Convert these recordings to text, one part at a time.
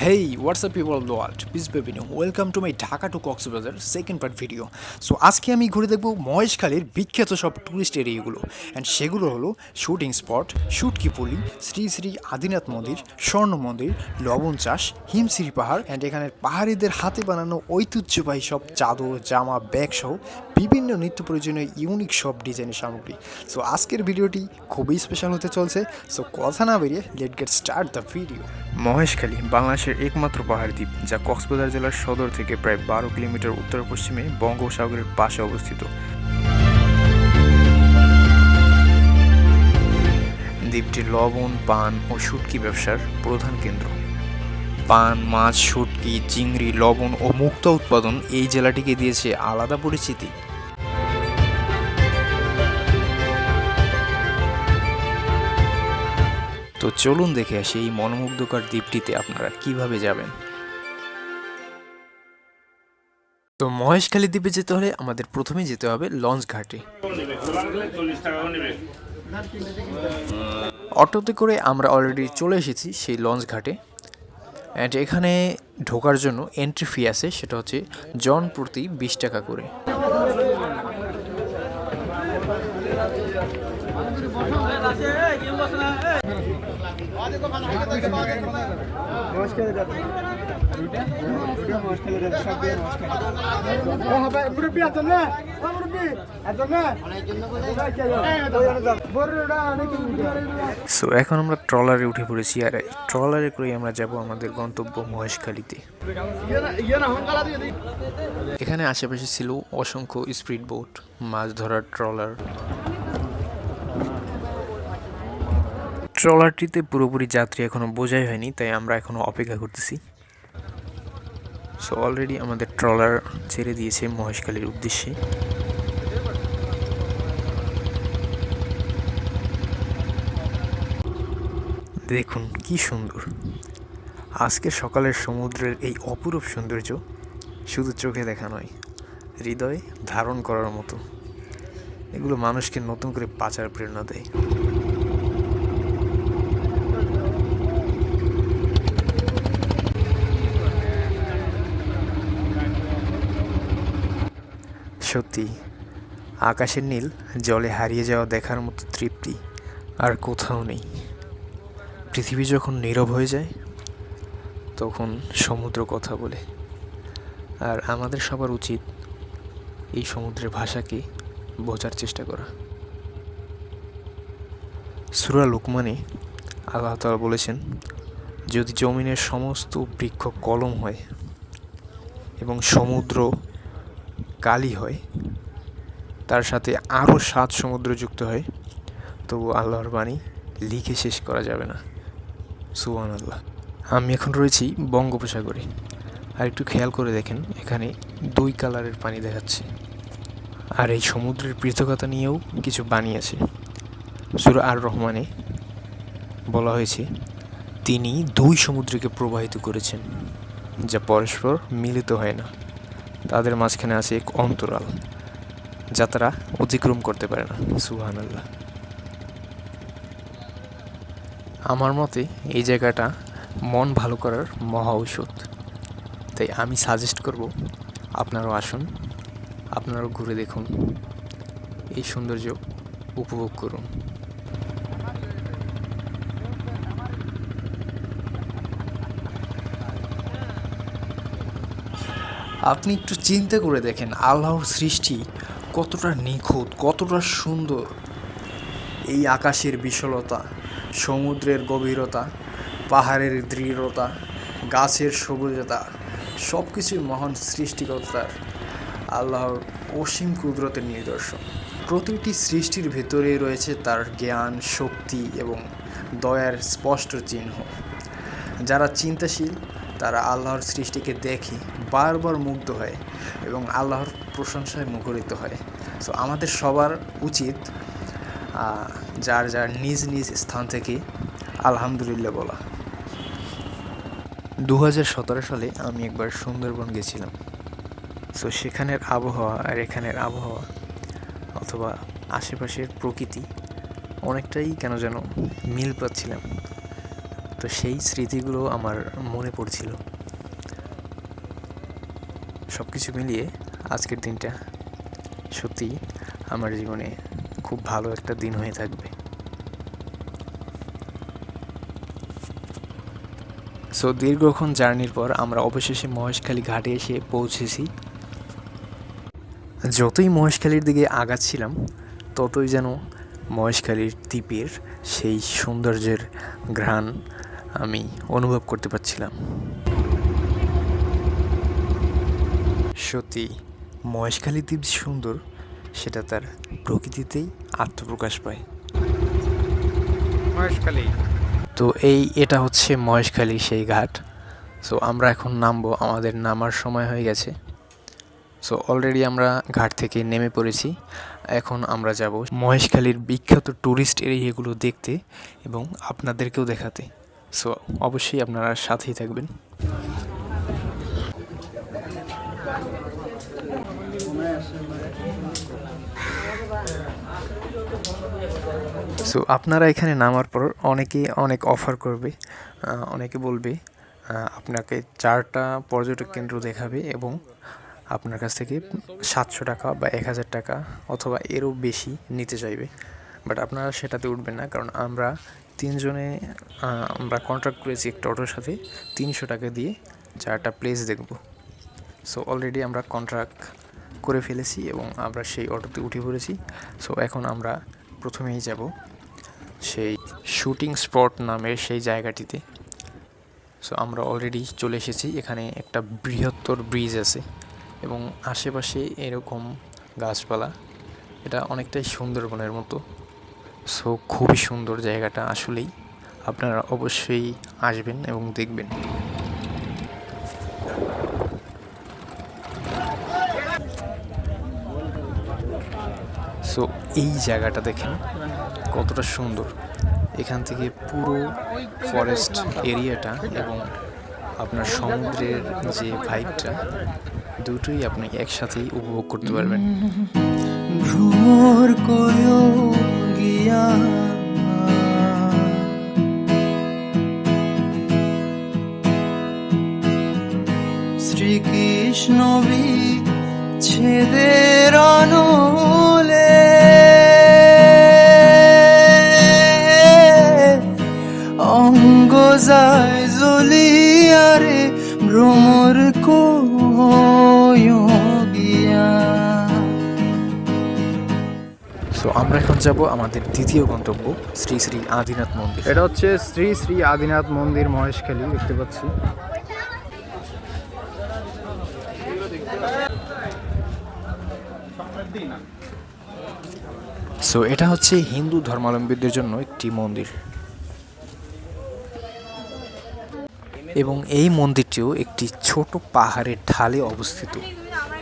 Hey, what's up people of the world? Peace be with you. Welcome to my Dhaka to Coxbazaar second part video. So আজকে আমি ঘুরে দেখব মহেশখালীর বিখ্যাত সব টুরিস্ট এরিয়াগুলো অ্যান্ড সেগুলো হলো শুটিং স্পট, শুটকিপল্লি, শ্রী শ্রী আদিনাথ মন্দির, স্বর্ণ মন্দির, লবণ চাষ, হিমশিরি পাহাড় অ্যান্ড এখানের পাহাড়িদের হাতে বানানো ঐতিহ্যবাহী সব চাদর, জামা, ব্যাগ সহ বিভিন্ন নিত্য প্রয়োজনীয় ইউনিক সব ডিজাইনের সামগ্রী। সো আজকের ভিডিওটি খুবই স্পেশাল হতে চলছে। সো কথা না বেরিয়ে late get start the video. Maheshkhali বাংলাদেশের একমাত্র পাহাড় দ্বীপ, যা কক্সবাজার জেলার সদর থেকে প্রায় 12 কিলোমিটার উত্তর পশ্চিমে বঙ্গোপসাগরের পাশে অবস্থিত। দ্বীপটি লবণ, পান ও শুটকি ব্যবসার প্রধান কেন্দ্র। পান, মাছ, শুটকি, চিংড়ি, লবণ ও মুক্তা উৎপাদন এই জেলাটিকে দিয়েছে আলাদা পরিচিতি। তো চলুন দেখে আসি এই মনোমুগ্ধকর দ্বীপটিতে আপনারা কিভাবে যাবেন। তো মহেশখালী দ্বীপে যেতে হলে আমাদের প্রথমেই যেতে হবে লঞ্চ ঘাটে। অটোতে করে আমরা অলরেডি চলে এসেছি সেই লঞ্চ ঘাটে অ্যান্ড এখানে ঢোকার জন্য এন্ট্রি ফি আছে, সেটা হচ্ছে জন প্রতি 20 টাকা করে। সো এখন আমরা ট্রলারে উঠে পড়েছি আর এই ট্রলারে করেই আমরা যাব আমাদের গন্তব্য মহেশখালীতে। এখানে আশেপাশে ছিল অসংখ্য স্পিড বোট, মাছ ধরার ট্রলার। ট্রলারটিতে পুরোপুরি যাত্রী এখনো বোঝাই হয়নি, তাই আমরা এখনো অপেক্ষা করতেছি। সো অলরেডি আমাদের ট্রলার ছেড়ে দিয়েছে মহেশখালীর উদ্দেশ্যে। দেখুন কি সুন্দর! আজকে সকালের সমুদ্রের এই অপরূপ সৌন্দর্য শুধু চোখে দেখা নয়, হৃদয়ে ধারণ করার মতো। এগুলো মানুষকে নতুন করে বাঁচার প্রেরণা দেয়। সত্যি আকাশের নীল জলে হারিয়ে যাওয়া দেখার মতো তৃপ্তি আর কোথাও নেই। পৃথিবী যখন নীরব হয়ে যায় তখন সমুদ্র কথা বলে, আর আমাদের সবার উচিত এই সমুদ্রের ভাষাকে বোঝার চেষ্টা করা। সূরা লুকমানে আল্লাহ তাআলা বলেছেন, যদি জমিনের সমস্ত বৃক্ষ কলম হয় এবং সমুদ্র কালি হয়, তার সাথে আরও 7 সমুদ্র যুক্ত হয়, তবু আল্লাহর বাণী লিখে শেষ করা যাবে না। সুবহানাল্লাহ। আমি এখন রয়েছি বঙ্গোপসাগরে, আর একটু খেয়াল করে দেখেন এখানে 2 কালারের পানি দেখাচ্ছে। আর এই সমুদ্রের পৃথকতা নিয়েও কিছু বাণী আছে। সূরা আর রহমানে বলা হয়েছে, তিনি 2 সমুদ্রকে প্রবাহিত করেছেন, যা পরস্পর মিলিত হয় না। তাদের মাঝখানে আছে এক অন্তরাল, যা তারা অতিক্রম করতে পারে না। সুবহানাল্লাহ। আমার মতে এই জায়গাটা মন ভালো করার মহা ঔষধ, তাই আমি সাজেস্ট করব আপনারাও আসুন, আপনারাও ঘুরে দেখুন, এই সৌন্দর্য উপভোগ করুন। আপনি একটু চিন্তা করে দেখেন আল্লাহর সৃষ্টি কতটা নিখুঁত, কতটা সুন্দর। এই আকাশের বিশালতা, সমুদ্রের গভীরতা, পাহাড়ের দৃঢ়তা, গাছের সবুজতা, সব কিছুই মহান সৃষ্টিকর্তার আল্লাহর অসীম কুদরতের নিদর্শন। প্রতিটি সৃষ্টির ভেতরেই রয়েছে তার জ্ঞান, শক্তি এবং দয়ার স্পষ্ট চিহ্ন। যারা চিন্তাশীল তারা আল্লাহর সৃষ্টিকে দেখে বারবার মুগ্ধ হয় এবং আল্লাহর প্রশংসায় মুখরিত হয়। সো আমাদের সবার উচিত যার যার নিজ নিজ স্থান থেকে আলহামদুলিল্লাহ বলা। 2017 সালে আমি একবার সুন্দরবন গেছিলাম। সো সেখানের আবহাওয়া আর এখানের আবহাওয়া অথবা আশেপাশের প্রকৃতি অনেকটাই কেন যেন মিল পাচ্ছিলাম। তো সেই স্মৃতিগুলো আমার মনে পড়ছিল। সব কিছু মিলিয়ে আজকের দিনটা সত্যিই আমার জীবনে খুব ভালো একটা দিন হয়ে থাকবে। সো দীর্ঘক্ষণ জার্নির পর আমরা অবশেষে মহেশখালী ঘাটে এসে পৌঁছেছি। যতই মহেশখালীর দিকে আগাচ্ছিলাম ততই যেন মহেশখালীর দ্বীপের সেই সৌন্দর্যের ঘ্রাণ আমি অনুভব করতে পারছিলাম। সত্যি মহেশখালী দ্বীপ যে সুন্দর সেটা তার প্রকৃতিতেই আত্মপ্রকাশ পায়। মহেশখালী। তো এটা হচ্ছে মহেশখালী সেই ঘাট। সো আমরা এখন নামবো, আমাদের নামার সময় হয়ে গেছে। সো অলরেডি আমরা ঘাট থেকে নেমে পড়েছি। এখন আমরা যাব মহেশখালীর বিখ্যাত ট্যুরিস্ট এরিয়াগুলো দেখতে এবং আপনাদেরকেও দেখাতে। সো অবশ্যই আপনারা সাথেই থাকবেন। সো আপনারা এখানে নামার পর অনেকে অনেক অফার করবে, অনেকে বলবে আপনাকে 4টা পর্যটক কেন্দ্র দেখাবে এবং আপনার কাছ থেকে 700 টাকা বা 1000 টাকা অথবা এরও বেশি নিতে চাইবে। বাট আপনারা সেটাতে উঠবেন না, কারণ আমরা 3 জনে আমরা কন্ট্রাক্ট করেছি একটা অটোর সাথে 300 টাকা দিয়ে 4টা প্লেস দেখব। সো অলরেডি আমরা কন্ট্রাক্ট করে ফেলেছি এবং আমরা সেই অটোতে উঠে পড়েছি। সো এখন আমরা প্রথমেই যাব সেই শুটিং স্পট নামের সেই জায়গাটিতে। সো আমরা অলরেডি চলে এসেছি। এখানে একটা বৃহত্তর ব্রিজ আছে এবং আশেপাশে এরকম গাছপালা, এটা অনেকটাই সুন্দরবনের মতো। সো খুবই সুন্দর জায়গাটা, আসলেই আপনারা অবশ্যই আসবেন এবং দেখবেন। সো এই জায়গাটা দেখেন কতটা সুন্দর। এখান থেকে পুরো ফরেস্ট এরিয়াটা এবং আপনার সমুদ্রের যে ভাইবটা, দুটোই আপনি একসাথেই উপভোগ করতে পারবেন। ভ্রমর কয়ো গিয়া শ্রীকৃষ্ণ বিচ্ছেদের অনলে অঙ্গ যায় জ্বলিয়ারে ভ্রমর কয়ো গিয়া। সো আমরা এখন যাব আমাদের দ্বিতীয় গন্তব্য, শ্রী শ্রী আদিনাথ মন্দির। এটা হচ্ছে শ্রী শ্রী আদিনাথ মন্দির মহেশখালী, দেখতে পাচ্ছি। সো এটা হচ্ছে হিন্দু ধর্মাবলম্বীদের জন্য একটি মন্দির এবং এই মন্দিরটিও একটি ছোট পাহাড়ের ঢালে অবস্থিত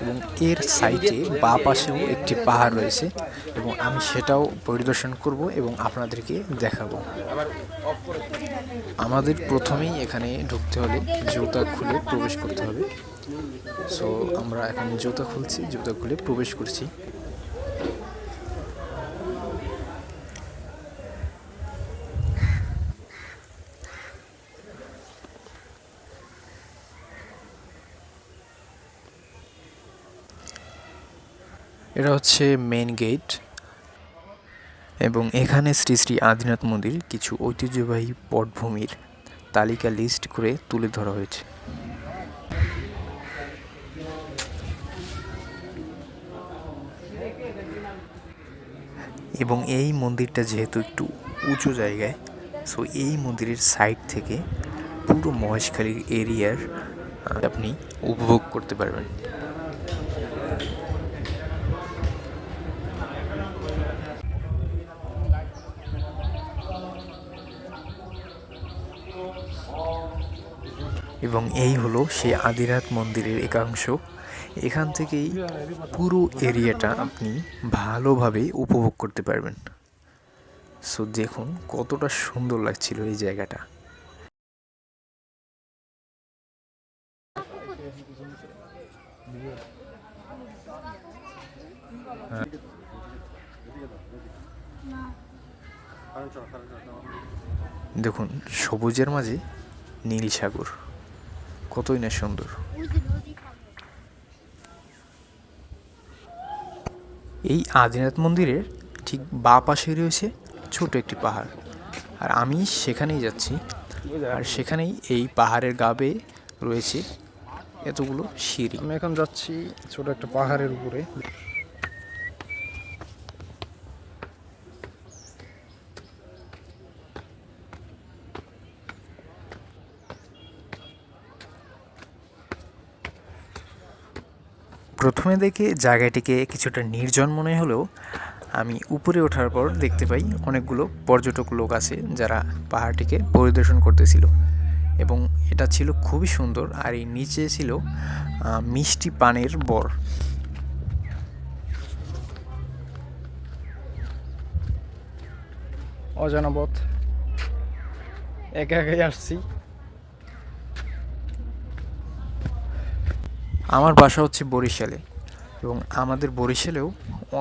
এবং এর সাইডে বাঁ পাশেও একটি পাহাড় রয়েছে এবং আমি সেটাও পরিদর্শন করব এবং আপনাদেরকে দেখাবো। আমাদের প্রথমেই এখানে ঢুকতে হলে জুতা খুলে প্রবেশ করতে হবে। সো আমরা এখন জুতা খুলছি, জুতা খুলে প্রবেশ করছি। এটা হচ্ছে মেন গেট এবং এখানে শ্রী শ্রী আদিনাথ মন্দির কিছু ঐতিহ্যবাহী পটভূমির তালিকা লিস্ট করে তুলে ধরা হয়েছে। এবং এই মন্দিরটা যেহেতু একটু উঁচু জায়গায়, সো এই মন্দিরের সাইড থেকে পুরো মহেশখালীর এরিয়ার আপনি উপভোগ করতে পারবেন। এবং এই হলো সেই আদিনাথ মন্দিরের একাংশ। এখান থেকেই পুরো এরিয়াটা আপনি ভালোভাবে উপভোগ করতে পারবেন। সো দেখুন কতটা সুন্দর লাগছিল এই জায়গাটা। দেখুন সবুজের মাঝে নীল সাগর, কতই না সুন্দর। এই আদিনাথ মন্দিরের ঠিক বাঁ পাশে রয়েছে ছোট একটি পাহাড়, আর আমি সেখানেই যাচ্ছি। আর সেখানেই এই পাহাড়ের গা বেয়ে রয়েছে এতগুলো সিঁড়ি। আমি এখন যাচ্ছি ছোট একটা পাহাড়ের উপরে। প্রথমে দেখে জায়গাটিকে কিছুটা নির্জন মনে হলেও আমি উপরে ওঠার পর দেখতে পাই অনেকগুলো পর্যটক লোক আছে যারা পাহাড়টিকে পরিদর্শন করতেছিল, এবং এটা ছিল খুবই সুন্দর। আর এই নিচে ছিল মিষ্টি পানের বর। অজানা পথ, একা একাই আসছি। আমার বাসা হচ্ছে বরিশালে, এবং আমাদের বরিশালেও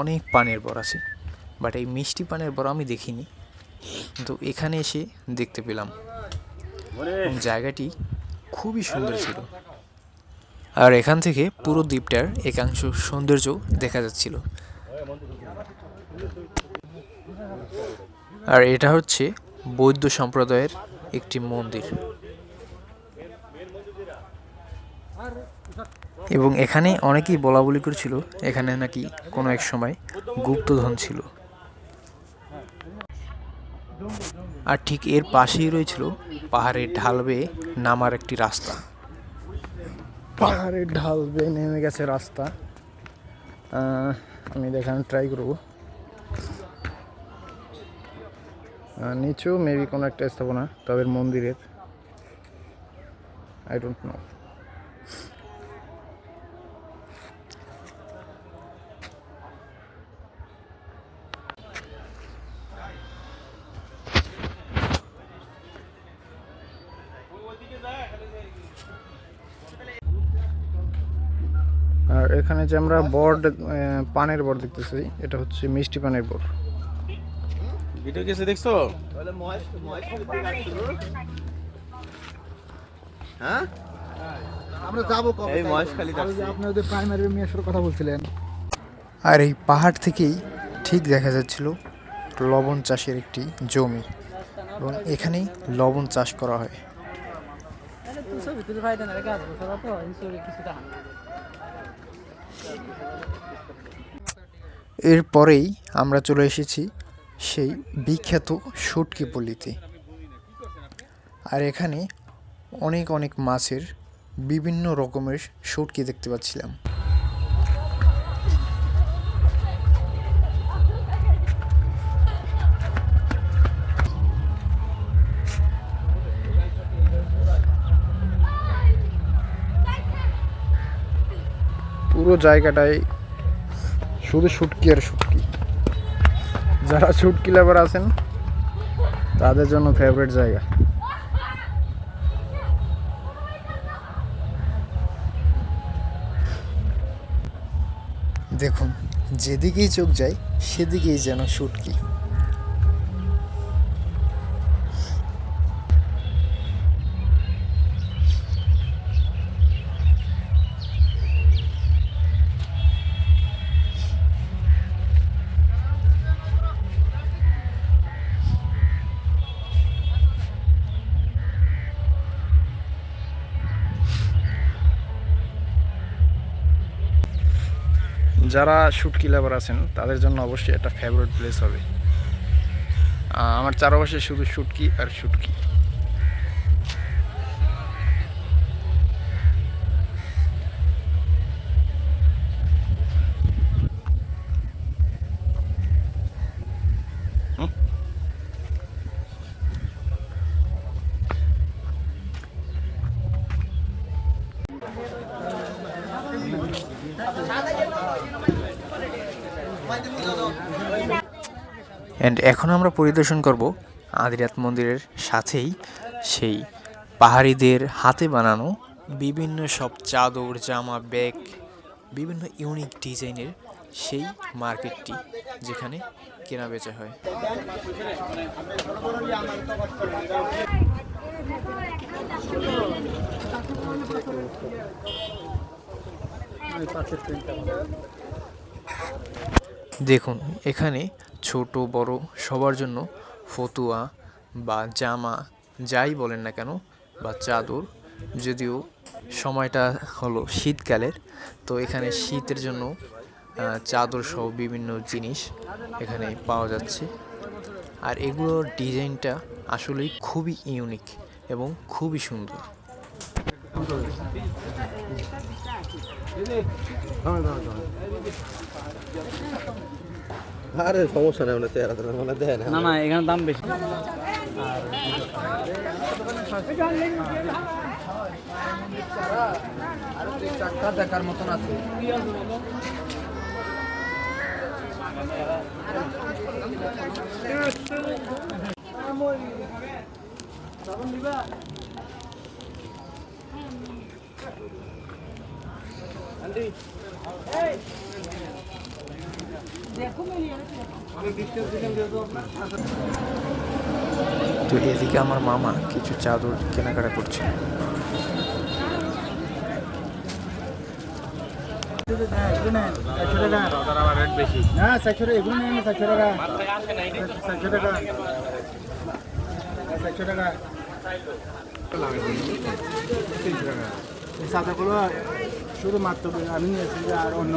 অনেক পানের বর আছে, বাট এই মিষ্টি পানের বর আমি দেখিনি, কিন্তু এখানে এসে দেখতে পেলাম। এবং জায়গাটি খুবই সুন্দর ছিল, আর এখান থেকে পুরো দ্বীপটার একাংশ সৌন্দর্য দেখা যাচ্ছিল। আর এটা হচ্ছে বৌদ্ধ সম্প্রদায়ের একটি মন্দির, এবং এখানে অনেকেই বলা বলি করেছিল এখানে নাকি কোনো এক সময় গুপ্তধন ছিল। আর ঠিক এর পাশেই রয়েছিল পাহাড়ের ঢাল বেয়ে নামার একটি রাস্তা। পাহাড়ের ঢাল বেয়ে নেমে গেছে রাস্তা। আমি দেখানোর ট্রাই করবো। নিচেও মেবি কোনো একটা স্থাপনা তাদের মন্দিরের, আই ডোন্ট নো। আর এখানে যে আমরা বড় পানের বড় দেখতেছি, এটা হচ্ছে মিষ্টি পানের বড়। ভিডিও কেসে দেখছো? হ্যাঁ, আমরা যাবো কবে? এই মহেশখালী যাচ্ছি। আপনি ওদের প্রাইমারি মেয়ের সাথে কথা বলছিলেন। আর এই পাহাড় থেকেই ঠিক দেখা যাচ্ছিল লবণ চাষের একটি জমি, এবং এখানেই লবণ চাষ করা হয়। এরপরেই আমরা চলে এসেছি সেই বিখ্যাত শুটকি পল্লীতে। আর এখানে অনেক অনেক মাছের বিভিন্ন রকমের শুটকি দেখতে পাচ্ছিলাম। পুরো জায়গাটায় শুধু শুটকি আর শুটকি। যারা শুটকি লাভার আছেন তাদের জন্য ফেভারিট জায়গা। দেখুন যেদিকেই চোখ যায় সেদিকেই যেন শুটকি। যারা শুটকি লাভার আছেন তাদের জন্য অবশ্যই একটা ফেভারিট প্লেস হবে। আমার চারপাশে শুধু শুটকি আর শুটকি। অ্যান্ড এখন আমরা পরিদর্শন করব আদিনাথ মন্দিরের সাথেই সেই পাহাড়িদের হাতে বানানো বিভিন্ন সব চাদর, জামা, ব্যাগ, বিভিন্ন ইউনিক ডিজাইনের সেই মার্কেটটি যেখানে কেনা বেচা হয়। দেখুন এখানে ছোট বড় সবার জন্য ফতুয়া বা জামা যাই বলেন না কেন বা চাদর, যদিও সময়টা হলো শীতকালের, তো এখানে শীতের জন্য চাদর সহ বিভিন্ন জিনিস এখানে পাওয়া যাচ্ছে। আর এগুলোর ডিজাইনটা আসলেই খুবই ইউনিক এবং খুবই সুন্দর। আরে সমস্যা নেই, ওটা চেহারা তো মানে দেয় না। না না, এখানে দাম বেশি। চাকা দেখার মতন আছে। তো এদিকে আমার মামা কিছু চাদর কেনাকাটা করছে। চাদরগুলো শুধুমাত্র আমি নিয়েছি, আর অন্য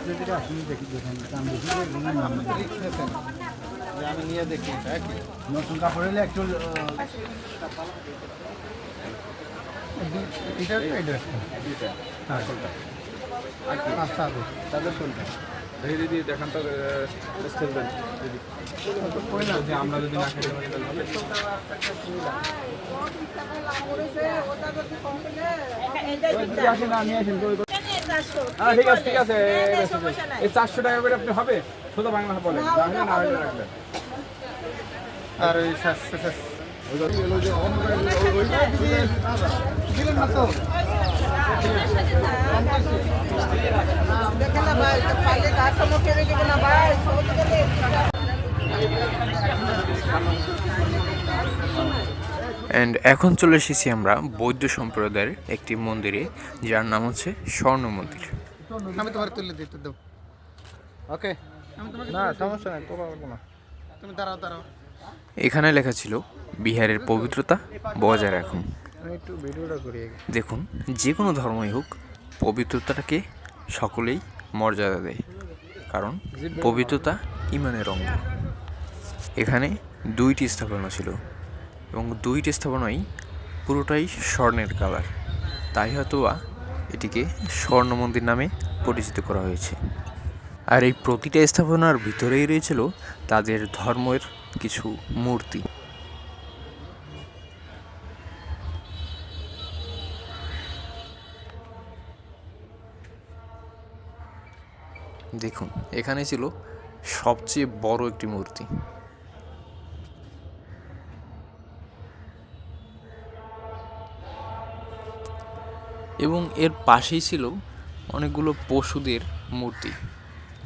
যেটা আপনি দেখি দেখেন দাম বেশি আমি নিয়ে দেখি নতুন কাপড় হলে একটু তাদের শুনবেন দিদি দেখান তো আমরা যদি না খেতে পারি ঠিক আছে ঠিক আছে, এই 400 টাকা করে আপনি হবে শুধু বাংলা বলেন, না হলে রাখবেন। আর ওই 700 দিলেন না তো অ্যান্ড এখন চলে এসেছি আমরা বৌদ্ধ সম্প্রদায়ের একটি মন্দিরে, যার নাম হচ্ছে স্বর্ণ মন্দির। আমি তোমার তুলে দিতে দেব। ওকে, না সমস্যা নেই, তোলা লাগবে না। তুমি দাঁড়াও দাঁড়াও। এখানে লেখা ছিল বিহারের পবিত্রতা বজায় রাখুন। আমি একটু ভিডিওটা করি আগে। দেখুন, যে কোনো ধর্মই হোক পবিত্রতাটাকে সকলেই মর্যাদা দেয়, কারণ পবিত্রতা ইমানের অঙ্গ। এখানে 2টি স্থাপনা ছিল এবং 2টি স্থাপনাই পুরোটাই স্বর্ণের কালার, তাই হয়তো এটিকে স্বর্ণ মন্দির নামে পরিচিত করা হয়েছে। আর এই প্রতিটা স্থাপনার ভিতরেই রয়েছিল তাদের ধর্মের কিছু মূর্তি। দেখুন এখানে ছিল সবচেয়ে বড় একটি মূর্তি। এবং এর পাশেই ছিল অনেকগুলো পশুদের মূর্তি,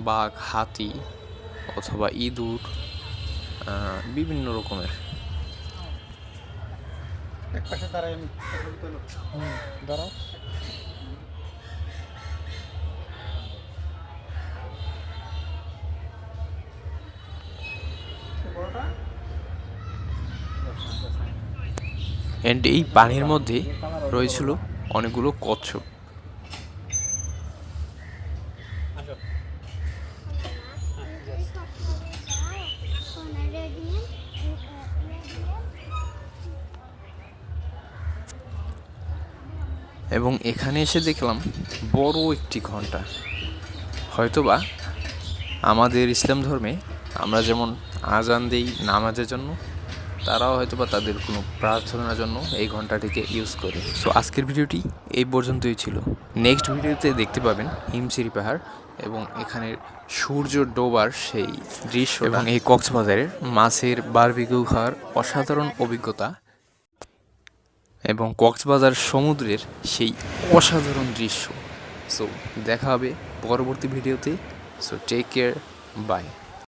বাঘ, হাতি অথবা ইঁদুর, বিভিন্ন রকমের। এক পাশে দাঁড়াই আমি দাঁড়াও। অ্যান্ড এই পানির মধ্যে রয়েছিল অনেকগুলো কচ্ছপ। এবং এখানে এসে দেখলাম বড় একটি ঘন্টা। হয়তোবা আমাদের ইসলাম ধর্মে আমরা যেমন আজান দেই নামাজের জন্য, তারাও হয়তোবা তাদের কোনো প্রার্থনার জন্য এই ঘন্টাটিকে ইউজ করে। সো আজকের ভিডিওটি এই পর্যন্তই ছিল। নেক্সট ভিডিওতে দেখতে পাবেন হিমশিরি পাহাড় এবং এখানের সূর্য ডোবার সেই দৃশ্য এবং এই কক্সবাজারের মাছের বারবিকিউ খাওয়ার অসাধারণ অভিজ্ঞতা এবং কক্সবাজার সমুদ্রের সেই অসাধারণ দৃশ্য। সো দেখা হবে পরবর্তী ভিডিওতে। So take care. Bye.